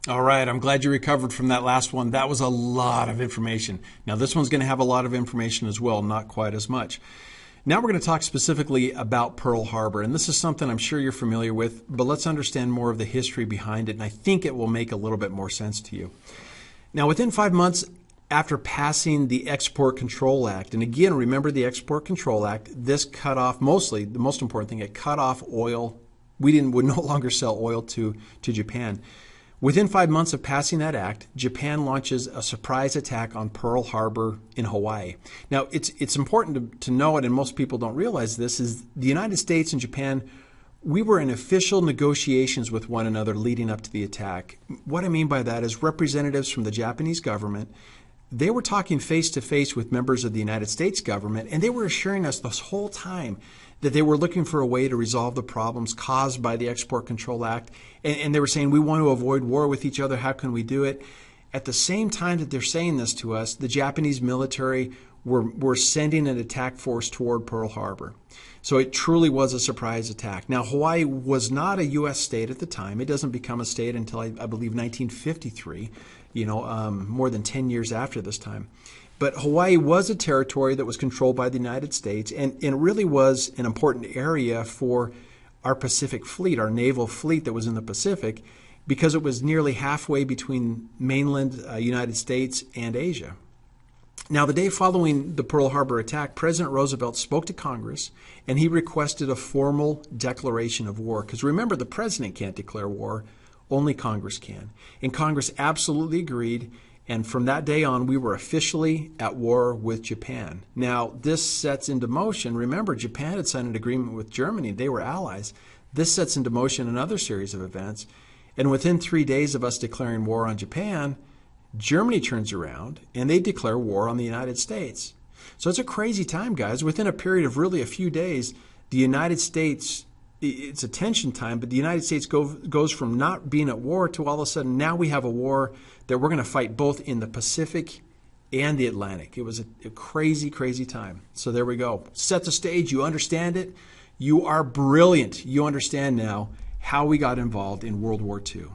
All right, I'm glad you recovered from that last one. That was a lot of information. Now, this one's going to have a lot of information as well, not quite as much. Now we're going to talk specifically about Pearl Harbor, and this is something I'm sure you're familiar with, but let's understand more of the history behind it, and I think it will make a little bit more sense to you. Now, within 5 months after passing the Export Control Act, and again, remember the Export Control Act, this cut off, mostly, the most important thing, it cut off oil. Would no longer sell oil to Japan. Within 5 months of passing that act, Japan launches a surprise attack on Pearl Harbor in Hawaii. Now, it's important to know it, and most people don't realize this, is the United States and Japan, we were in official negotiations with one another leading up to the attack. What I mean by that is representatives from the Japanese government, they were talking face to face with members of the United States government, and they were assuring us this whole time that they were looking for a way to resolve the problems caused by the Export Control Act. And they were saying, we want to avoid war with each other. How can we do it? At the same time that they're saying this to us, the Japanese military were sending an attack force toward Pearl Harbor. So it truly was a surprise attack. Now, Hawaii was not a U.S. state at the time. It doesn't become a state until, I believe, 1953, more than 10 years after this time. But Hawaii was a territory that was controlled by the United States, and it really was an important area for our Pacific fleet, our naval fleet that was in the Pacific, because it was nearly halfway between mainland United States and Asia. Now, the day following the Pearl Harbor attack, President Roosevelt spoke to Congress, and he requested a formal declaration of war. Because remember, the president can't declare war, only Congress can. And Congress absolutely agreed. And from that day on, we were officially at war with Japan. Now, this sets into motion, remember, Japan had signed an agreement with Germany. They were allies. This sets into motion another series of events. And within 3 days of us declaring war on Japan, Germany turns around and they declare war on the United States. So it's a crazy time, guys. Within a period of really a few days, the United States, it's a tension time, but the United States goes from not being at war to all of a sudden now we have a war that we're going to fight both in the Pacific and the Atlantic. It was a crazy, crazy time. So there we go. Set the stage. You understand it. You are brilliant. You understand now how we got involved in World War II.